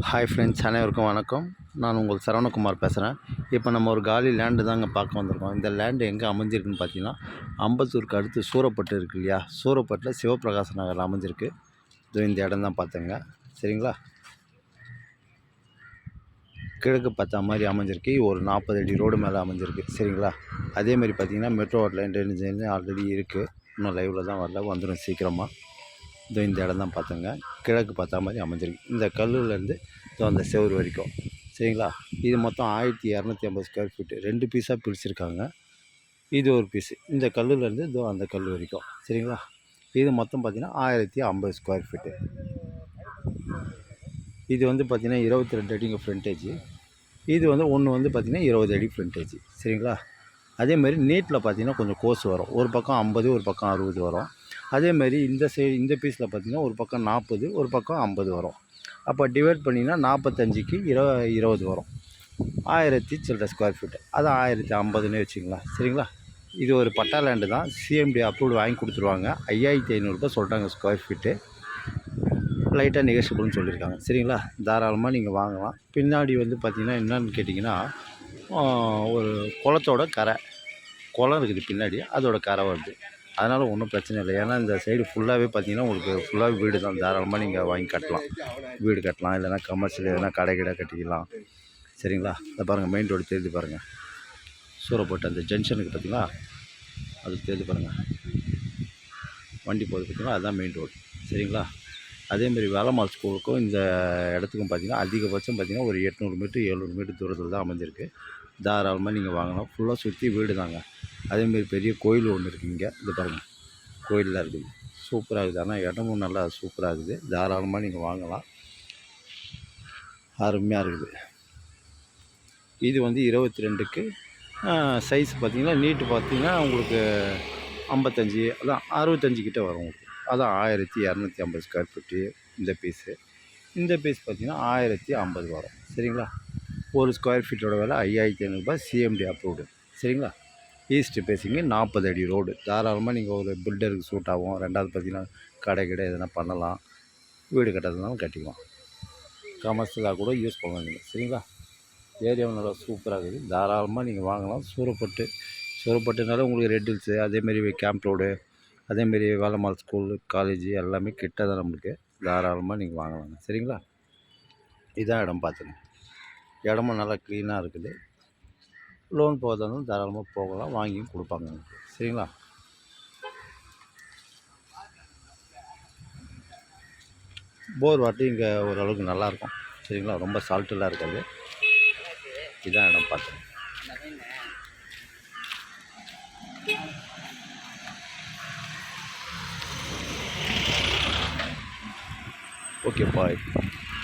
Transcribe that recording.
Hi friends, அனைவருக்கும் வணக்கம். நான் உங்கள் சரவணகுமார் பேசுகிறேன். இப்போ நம்ம ஒரு காலி லேண்டு தாங்க பார்க்க வந்திருக்கோம். இந்த லேண்டு எங்கே அமைஞ்சிருக்குன்னு பார்த்தீங்கன்னா, அம்பத்தூருக்கு அடுத்து சூரப்பட்டு இருக்கு இல்லையா, சூரப்பட்டில் சிவபிரகாச நகரில் அமைஞ்சிருக்கு. இது இந்த இடம் தான் பார்த்தேங்க. சரிங்களா, கிழக்கு பார்த்தா மாதிரி அமைஞ்சிருக்கு. ஒரு 40 அடி ரோடு மேலே அமைஞ்சிருக்கு. சரிங்களா, அதேமாதிரி பார்த்தீங்கன்னா மெட்ரோ லைன் ஆல்ரெடி இருக்குது. இன்னும் லைவில் தான் வரல, வந்துடும் சீக்கிரமாக. இந்த இடம் தான் பார்த்தோங்க. கிழக்கு பார்த்தா மாதிரி அமைஞ்சிருக்கு. இந்த கல்லுலேருந்து அந்த செவுரு வரைக்கும். சரிங்களா, இது மொத்தம் 1250 ஸ்கொயர் ஃபீட்டு. 2 பீஸாக பிரிச்சுருக்காங்க. இது ஒரு பீஸு. இந்த கல்லுலேருந்து அந்த கல் வரைக்கும். சரிங்களா, இது மொத்தம் பார்த்திங்கன்னா 1050 ஸ்கொயர் ஃபீட்டு. இது வந்து பார்த்திங்கன்னா 22 அடிங்க ஃப்ரண்டேஜ். இது வந்து ஒன்று வந்து பார்த்திங்கன்னா 20 அடி ஃப்ரண்டேஜ். சரிங்களா, அதேமாதிரி நீட்டில் பார்த்திங்கன்னா கொஞ்சம் கோர்ஸ் வரும். ஒரு பக்கம் 50, ஒரு பக்கம் 60 வரும். அதேமாதிரி இந்த பீஸில் பார்த்திங்கன்னா ஒரு பக்கம் 40, ஒரு பக்கம் 50 வரும். அப்போ டிவைட் பண்ணிங்கன்னா 45க்கு 20 வரும். 1000 சில்லற ஸ்கொயர் ஃபீட்டு. அது 1050ன்னு வச்சுங்களேன். சரிங்களா, இது ஒரு பட்டா லேண்டு தான். சிஎம்டி அப்ரூவ்டு வாங்கி கொடுத்துருவாங்க. 5500 சொல்கிறாங்க ஸ்கொயர் ஃபீட்டு. லைட்டாக நெகோஷியபிள்னு சொல்லியிருக்காங்க. சரிங்களா, தாராளமாக நீங்கள் வாங்கலாம். பின்னாடி வந்து பார்த்திங்கன்னா என்னன்னு கேட்டிங்கன்னா, ஒரு குளத்தோட கரை, குளம் இருக்குது பின்னாடி, அதோட கரை வருது. அதனால் ஒன்றும் பிரச்சனை இல்லை. ஏன்னா இந்த சைடு ஃபுல்லாகவே பார்த்திங்கன்னா உங்களுக்கு ஃபுல்லாகவே வீடு தான். தாராளமாக நீங்கள் வாங்கி கட்டலாம். வீடு கட்டலாம், இல்லைனா கமர்ஷியல் எதனா கடை கட்டிக்கலாம். சரிங்களா, அதை பாருங்கள், மெயின் ரோடு தெரிஞ்சு பாருங்கள். சூரப்பட்டு அந்த ஜங்ஷனுக்கு பார்த்திங்களா, அது தெரிஞ்சு பாருங்கள். வண்டி போகுது பார்த்திங்களா, அதுதான் மெயின் ரோடு. சரிங்களா, அதேமாதிரி வேலம்மாள் ஸ்கூலுக்கும் இந்த இடத்துக்கும் பார்த்திங்கன்னா அதிகபட்சம் பார்த்திங்கன்னா ஒரு 800 மீட்டர் 700 மீட்டர் தூரத்தில் தான் அமைஞ்சிருக்கு. தாராளமாக நீங்கள் வாங்கலாம். ஃபுல்லாக சுற்றி வீடு தாங்க. அதேமாரி பெரிய கோயில் ஒன்று இருக்குது இங்கே. இது பாருங்கள், கோயிலெலாம் இருக்குது. சூப்பராக இருக்குது. ஆனால் இடமும் நல்லா சூப்பராக இருக்குது. தாராளமாக நீங்கள் வாங்கலாம். அருமையாக இருக்குது. இது வந்து 22க்கு சைஸ் பார்த்திங்கன்னா நீட்டு பார்த்திங்கன்னா உங்களுக்கு 55, அதான் 65 கிட்டே வரும் உங்களுக்கு. அதான் 1250 ஸ்கொயர் ஃபீட்டு இந்த பீஸு. இந்த பீஸ் பார்த்திங்கன்னா 1050 வரும். சரிங்களா, ஒரு ஸ்கொயர் ஃபீட்டோட விலை 5500 சிஎம்டி அப்ரூவ்டு. சரிங்களா, ஈஸ்ட் பேசிங்க 40 அடி ரோடு. தாராளமாக நீங்கள் ஒரு பில்டருக்கு சூட் ஆகும். ரெண்டாவது பார்த்திங்கன்னா கடை எதனா பண்ணலாம், வீடு கட்டுறதுனாலும் கட்டிக்கலாம், கமர்ஷியலாக கூட யூஸ் பண்ணுவாங்க. சரிங்களா, ஏரியாவும் நல்லா சூப்பராக இருக்குது. தாராளமாக நீங்கள் வாங்கலாம். சூரப்பட்டுனால உங்களுக்கு ரெட் ஹில்ஸு, அதேமாரி கேம்ப் ரோடு, அதேமாரி வேலம்மாள் ஸ்கூலு, காலேஜு எல்லாமே கிட்ட தான் நம்மளுக்கு. தாராளமாக நீங்கள் வாங்கலாங்க. சரிங்களா, இதான் இடம் பார்த்துங்க. இடமும் நல்லா க்ளீனாக இருக்குது. லோன் போகிறதாலும் தாராளமாக போகலாம், வாங்கியும் கொடுப்பாங்க. சரிங்களா, போர் வாட்டர் இங்கே ஓரளவுக்கு நல்லாயிருக்கும். சரிங்களா, ரொம்ப சால்ட்டெல்லாம் இருக்காது. இதான் இடம் பார்த்தேன். ஓகே, பாய்.